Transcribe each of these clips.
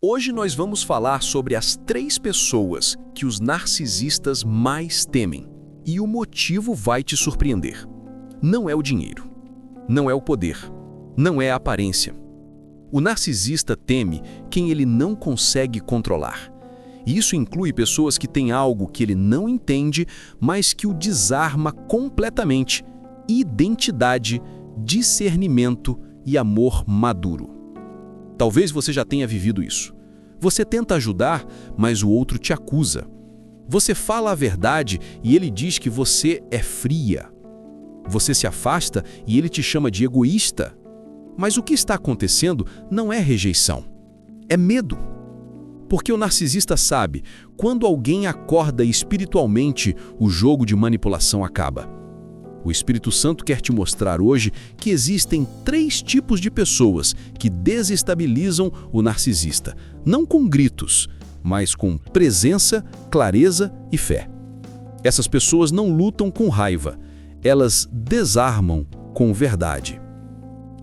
Hoje nós vamos falar sobre as 3 pessoas que os narcisistas mais temem. E o motivo vai te surpreender. Não é o dinheiro, não é o poder, não é a aparência. O narcisista teme quem ele não consegue controlar. E isso inclui pessoas que têm algo que ele não entende, mas que o desarma completamente: identidade, discernimento e amor maduro. Talvez você já tenha vivido isso. Você tenta ajudar, mas o outro te acusa. Você fala a verdade e ele diz que você é fria. Você se afasta e ele te chama de egoísta. Mas o que está acontecendo não é rejeição, é medo. Porque o narcisista sabe, quando alguém acorda espiritualmente, o jogo de manipulação acaba. O Espírito Santo quer te mostrar hoje que existem 3 tipos de pessoas que desestabilizam o narcisista, não com gritos, mas com presença, clareza e fé. Essas pessoas não lutam com raiva, elas desarmam com verdade.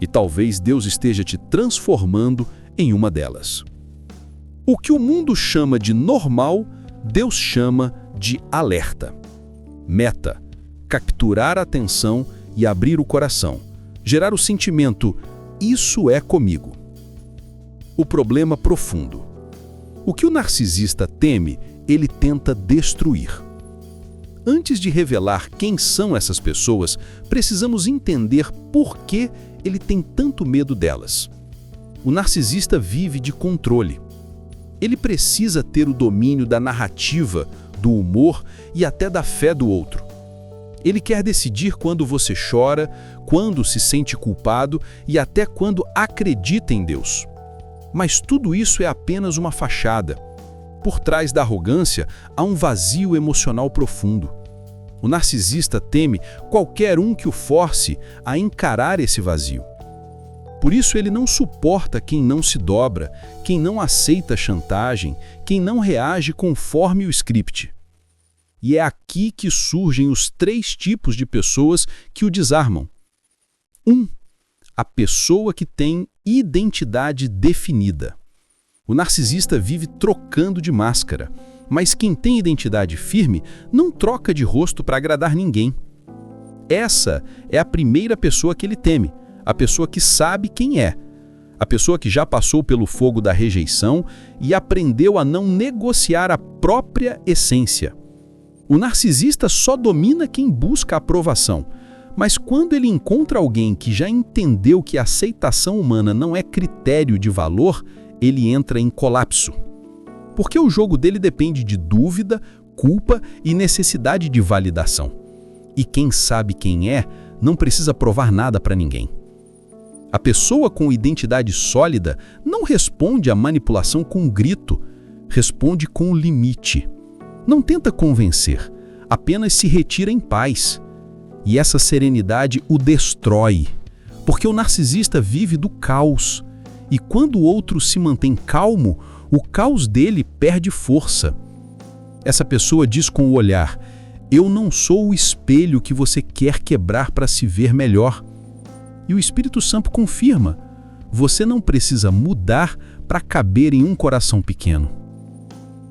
E talvez Deus esteja te transformando em uma delas. O que o mundo chama de normal, Deus chama de alerta. Meta: capturar a atenção e abrir o coração. Gerar o sentimento: isso é comigo. O problema profundo. O que o narcisista teme, ele tenta destruir. Antes de revelar quem são essas pessoas, precisamos entender por que ele tem tanto medo delas. O narcisista vive de controle. Ele precisa ter o domínio da narrativa, do humor e até da fé do outro. Ele quer decidir quando você chora, quando se sente culpado e até quando acredita em Deus. Mas tudo isso é apenas uma fachada. Por trás da arrogância há um vazio emocional profundo. O narcisista teme qualquer um que o force a encarar esse vazio. Por isso ele não suporta quem não se dobra, quem não aceita chantagem, quem não reage conforme o script. E é aqui que surgem os 3 tipos de pessoas que o desarmam. 1. A pessoa que tem identidade definida. O narcisista vive trocando de máscara, mas quem tem identidade firme não troca de rosto para agradar ninguém. Essa é a primeira pessoa que ele teme, a pessoa que sabe quem é, a pessoa que já passou pelo fogo da rejeição e aprendeu a não negociar a própria essência. O narcisista só domina quem busca aprovação, mas quando ele encontra alguém que já entendeu que a aceitação humana não é critério de valor, ele entra em colapso. Porque o jogo dele depende de dúvida, culpa e necessidade de validação. E quem sabe quem é, não precisa provar nada para ninguém. A pessoa com identidade sólida não responde à manipulação com um grito, responde com o limite. Não tenta convencer, apenas se retira em paz. E essa serenidade o destrói, porque o narcisista vive do caos. E quando o outro se mantém calmo, o caos dele perde força. Essa pessoa diz com o olhar: eu não sou o espelho que você quer quebrar para se ver melhor. E o Espírito Santo confirma: você não precisa mudar para caber em um coração pequeno.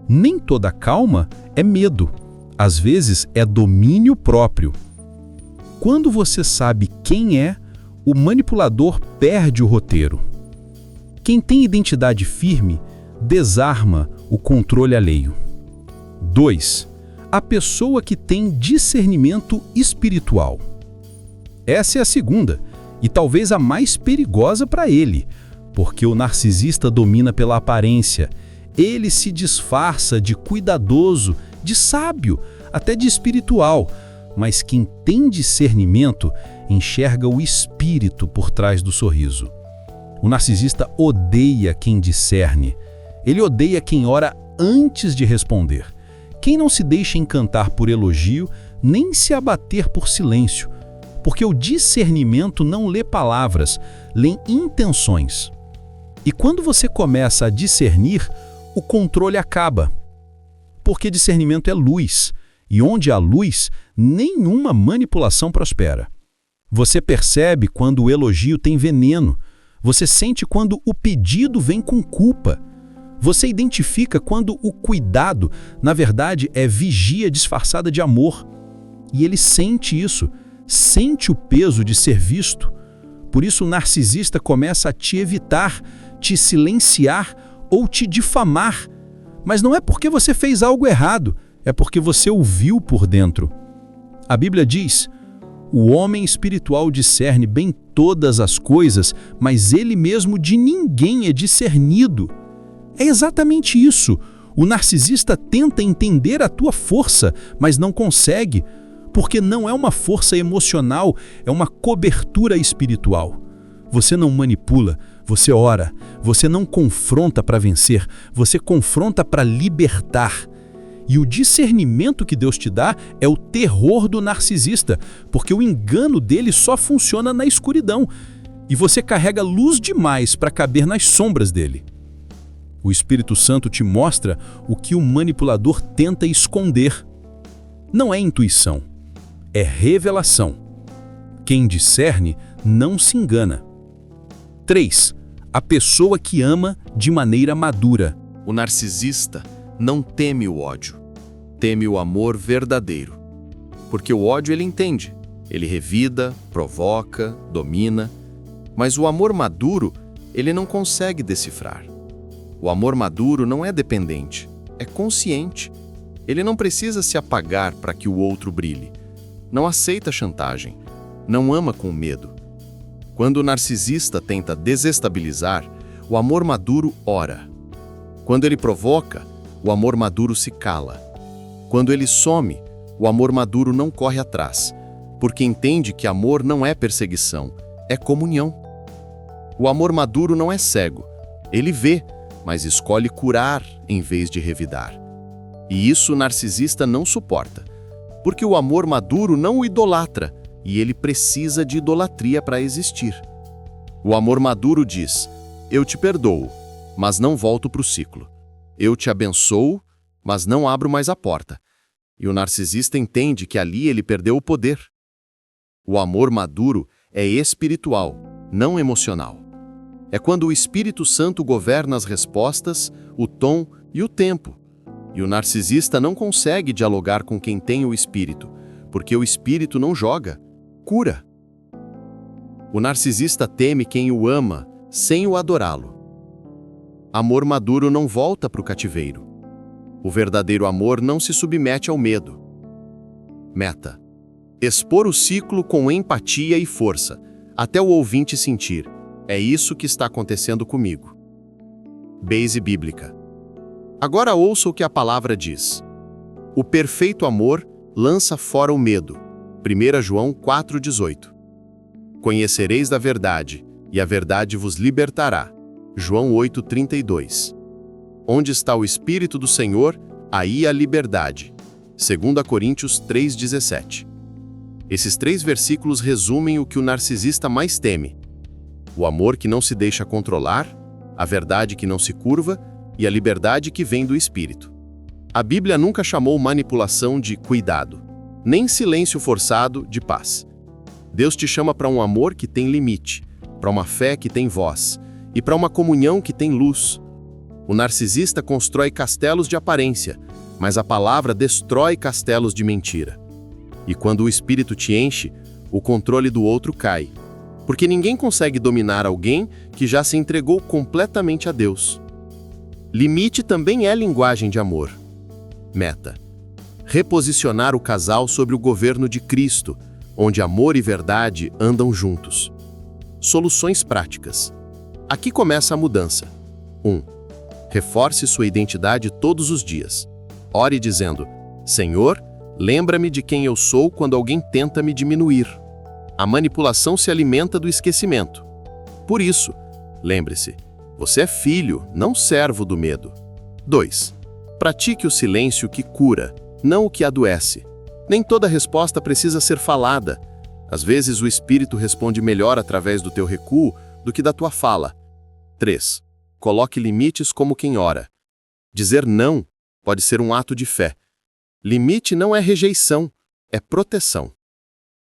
Nem toda calma é medo, às vezes é domínio próprio. Quando você sabe quem é, o manipulador perde o roteiro. Quem tem identidade firme desarma o controle alheio. 2. A pessoa que tem discernimento espiritual. Essa é a segunda, e talvez a mais perigosa para ele, porque o narcisista domina pela aparência. Ele se disfarça de cuidadoso, de sábio, até de espiritual, mas quem tem discernimento enxerga o espírito por trás do sorriso. O narcisista odeia quem discerne. Ele odeia quem ora antes de responder. Quem não se deixa encantar por elogio, nem se abater por silêncio, porque o discernimento não lê palavras, lê intenções. E quando você começa a discernir, o controle acaba. Porque discernimento é luz, e onde há luz, nenhuma manipulação prospera. Você percebe quando o elogio tem veneno. Você sente quando o pedido vem com culpa. Você identifica quando o cuidado, na verdade, é vigia disfarçada de amor. E ele sente isso, sente o peso de ser visto. Por isso o narcisista começa a te evitar, te silenciar ou te difamar. Mas não é porque você fez algo errado, é porque você o viu por dentro. A Bíblia diz: o homem espiritual discerne bem todas as coisas, mas ele mesmo de ninguém é discernido. É exatamente isso. O narcisista tenta entender a tua força, mas não consegue, porque não é uma força emocional, é uma cobertura espiritual. Você não manipula, você ora. Você não confronta para vencer, você confronta para libertar. E o discernimento que Deus te dá é o terror do narcisista, porque o engano dele só funciona na escuridão, e você carrega luz demais para caber nas sombras dele. O Espírito Santo te mostra o que o manipulador tenta esconder. Não é intuição, é revelação. Quem discerne não se engana. 3. A pessoa que ama de maneira madura. O narcisista não teme o ódio, teme o amor verdadeiro. Porque o ódio ele entende, ele revida, provoca, domina. Mas o amor maduro, ele não consegue decifrar. O amor maduro não é dependente, é consciente. Ele não precisa se apagar para que o outro brilhe. Não aceita chantagem, não ama com medo. Quando o narcisista tenta desestabilizar, o amor maduro ora. Quando ele provoca, o amor maduro se cala. Quando ele some, o amor maduro não corre atrás, porque entende que amor não é perseguição, é comunhão. O amor maduro não é cego, ele vê, mas escolhe curar em vez de revidar. E isso o narcisista não suporta, porque o amor maduro não o idolatra, e ele precisa de idolatria para existir. O amor maduro diz: eu te perdoo, mas não volto para o ciclo. Eu te abençoo, mas não abro mais a porta. E o narcisista entende que ali ele perdeu o poder. O amor maduro é espiritual, não emocional. É quando o Espírito Santo governa as respostas, o tom e o tempo. E o narcisista não consegue dialogar com quem tem o Espírito, porque o Espírito não joga, cura. O narcisista teme quem o ama, sem o adorá-lo. Amor maduro não volta para o cativeiro. O verdadeiro amor não se submete ao medo. Meta: expor o ciclo com empatia e força, até o ouvinte sentir: é isso que está acontecendo comigo. Base bíblica. Agora ouça o que a palavra diz. O perfeito amor lança fora o medo. 1 João 4,18. Conhecereis da verdade, e a verdade vos libertará. João 8,32. Onde está o Espírito do Senhor, aí a liberdade. 2 Coríntios 3,17. Esses 3 versículos resumem o que o narcisista mais teme: o amor que não se deixa controlar, a verdade que não se curva e a liberdade que vem do Espírito. A Bíblia nunca chamou manipulação de cuidado, nem silêncio forçado de paz. Deus te chama para um amor que tem limite, para uma fé que tem voz e para uma comunhão que tem luz. O narcisista constrói castelos de aparência, mas a palavra destrói castelos de mentira. E quando o Espírito te enche, o controle do outro cai. Porque ninguém consegue dominar alguém que já se entregou completamente a Deus. Limite também é linguagem de amor. Meta: reposicionar o casal sobre o governo de Cristo, onde amor e verdade andam juntos. Soluções práticas. Aqui começa a mudança. 1. Reforce sua identidade todos os dias. Ore dizendo: Senhor, lembra-me de quem eu sou quando alguém tenta me diminuir. A manipulação se alimenta do esquecimento. Por isso, lembre-se, você é filho, não servo do medo. 2. Pratique o silêncio que cura, não o que adoece. Nem toda resposta precisa ser falada. Às vezes o Espírito responde melhor através do teu recuo do que da tua fala. 3. Coloque limites como quem ora. Dizer não pode ser um ato de fé. Limite não é rejeição, é proteção.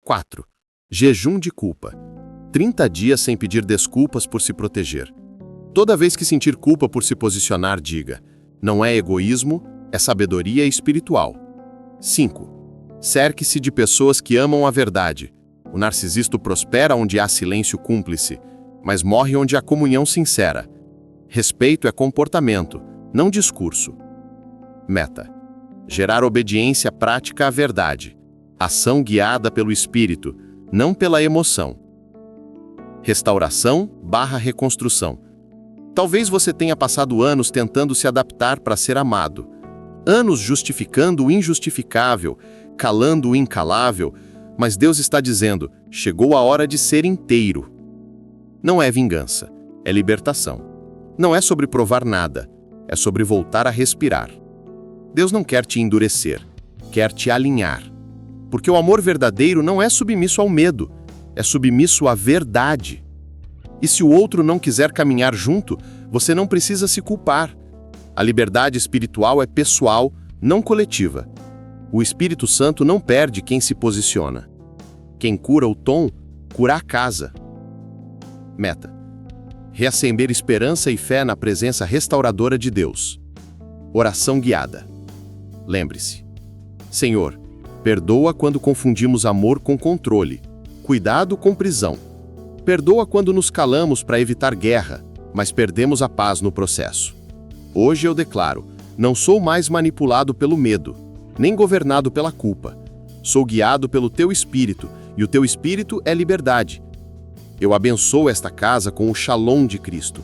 4. Jejum de culpa. 30 dias sem pedir desculpas por se proteger. Toda vez que sentir culpa por se posicionar, diga: não é egoísmo, é sabedoria espiritual. 5. Cerque-se de pessoas que amam a verdade. O narcisista prospera onde há silêncio cúmplice, mas morre onde há comunhão sincera. Respeito é comportamento, não discurso. Meta: gerar obediência prática à verdade. Ação guiada pelo espírito, não pela emoção. Restauração/reconstrução. Talvez você tenha passado anos tentando se adaptar para ser amado. Anos justificando o injustificável, calando o incalável, mas Deus está dizendo: chegou a hora de ser inteiro. Não é vingança, é libertação. Não é sobre provar nada, é sobre voltar a respirar. Deus não quer te endurecer, quer te alinhar. Porque o amor verdadeiro não é submisso ao medo, é submisso à verdade. E se o outro não quiser caminhar junto, você não precisa se culpar. A liberdade espiritual é pessoal, não coletiva. O Espírito Santo não perde quem se posiciona. Quem cura o tom, cura a casa. Meta: reacender esperança e fé na presença restauradora de Deus. Oração guiada. Lembre-se: Senhor, perdoa quando confundimos amor com controle, cuidado com prisão. Perdoa quando nos calamos para evitar guerra, mas perdemos a paz no processo. Hoje eu declaro: não sou mais manipulado pelo medo, nem governado pela culpa. Sou guiado pelo Teu Espírito, e o Teu Espírito é liberdade. Eu abençoo esta casa com o Shalom de Cristo.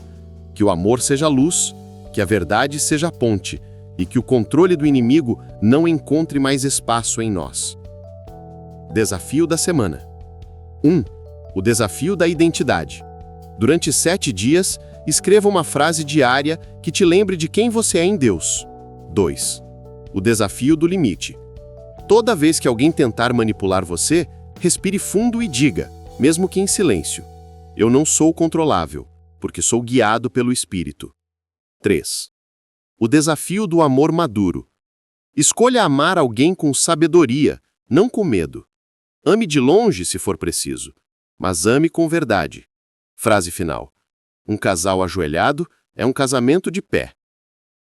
Que o amor seja luz, que a verdade seja a ponte, e que o controle do inimigo não encontre mais espaço em nós. Desafio da semana. 1. O desafio da identidade. Durante 7 dias, escreva uma frase diária que te lembre de quem você é em Deus. 2. O desafio do limite. Toda vez que alguém tentar manipular você, respire fundo e diga, mesmo que em silêncio: eu não sou controlável, porque sou guiado pelo Espírito. 3. O desafio do amor maduro. Escolha amar alguém com sabedoria, não com medo. Ame de longe se for preciso, mas ame com verdade. Frase final: um casal ajoelhado é um casamento de pé.